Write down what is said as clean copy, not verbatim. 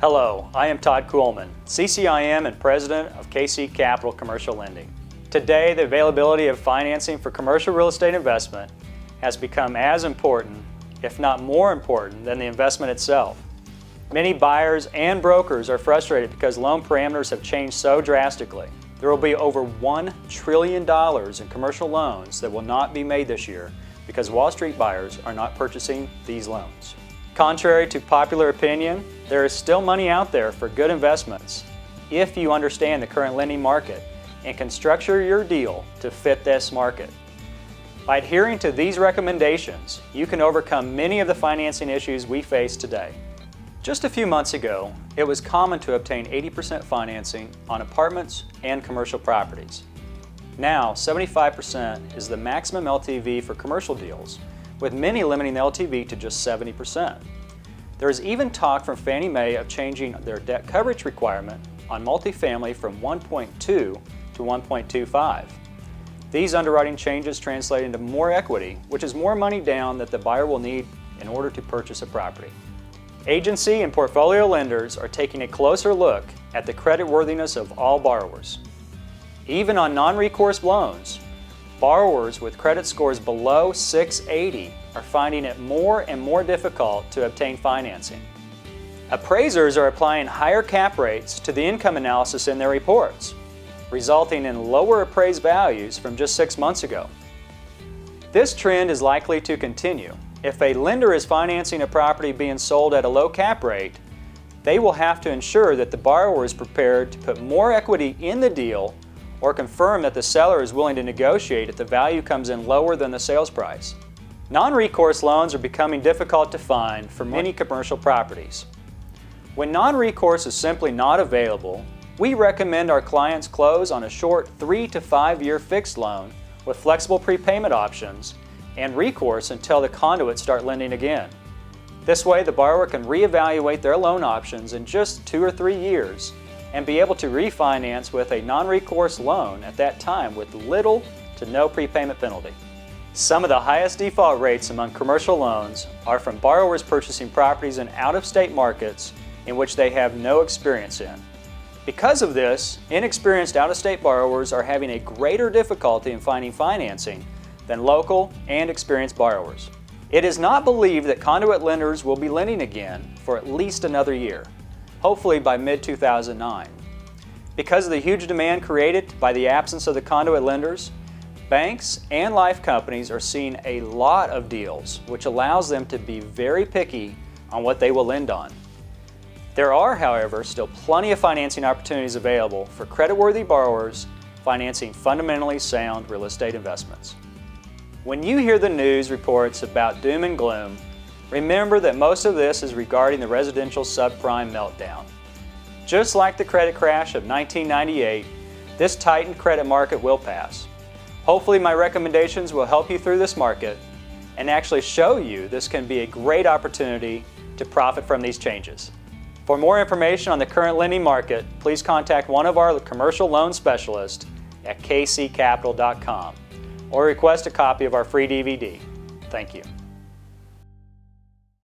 Hello, I am Todd Kuhlmann, CCIM and President of KC Capital Commercial Lending. Today, the availability of financing for commercial real estate investment has become as important, if not more important, than the investment itself. Many buyers and brokers are frustrated because loan parameters have changed so drastically. There will be over $1 trillion in commercial loans that will not be made this year because Wall Street buyers are not purchasing these loans. Contrary to popular opinion, there is still money out there for good investments if you understand the current lending market and can structure your deal to fit this market. By adhering to these recommendations, you can overcome many of the financing issues we face today. Just a few months ago, it was common to obtain 80% financing on apartments and commercial properties. Now, 75% is the maximum LTV for commercial deals, with many limiting the LTV to just 70%. There is even talk from Fannie Mae of changing their debt coverage requirement on multifamily from 1.2 to 1.25. These underwriting changes translate into more equity, which is more money down that the buyer will need in order to purchase a property. Agency and portfolio lenders are taking a closer look at the creditworthiness of all borrowers. Even on non-recourse loans, borrowers with credit scores below 680 are finding it more and more difficult to obtain financing. Appraisers are applying higher cap rates to the income analysis in their reports, resulting in lower appraised values from just 6 months ago. This trend is likely to continue. If a lender is financing a property being sold at a low cap rate, they will have to ensure that the borrower is prepared to put more equity in the deal or confirm that the seller is willing to negotiate if the value comes in lower than the sales price. Non-recourse loans are becoming difficult to find for many commercial properties. When non-recourse is simply not available, we recommend our clients close on a short 3 to 5 year fixed loan with flexible prepayment options and recourse until the conduits start lending again. This way, the borrower can reevaluate their loan options in just 2 or 3 years and be able to refinance with a non-recourse loan at that time with little to no prepayment penalty. Some of the highest default rates among commercial loans are from borrowers purchasing properties in out-of-state markets in which they have no experience in. Because of this, inexperienced out-of-state borrowers are having a greater difficulty in finding financing than local and experienced borrowers. It is not believed that conduit lenders will be lending again for at least another year, hopefully by mid-2009. Because of the huge demand created by the absence of the conduit lenders, banks and life companies are seeing a lot of deals, which allows them to be very picky on what they will lend on. There are, however, still plenty of financing opportunities available for creditworthy borrowers financing fundamentally sound real estate investments. When you hear the news reports about doom and gloom, remember that most of this is regarding the residential subprime meltdown. Just like the credit crash of 1998, this tightened credit market will pass. Hopefully my recommendations will help you through this market and actually show you this can be a great opportunity to profit from these changes. For more information on the current lending market, please contact one of our commercial loan specialists at kccapital.com or request a copy of our free DVD. Thank you.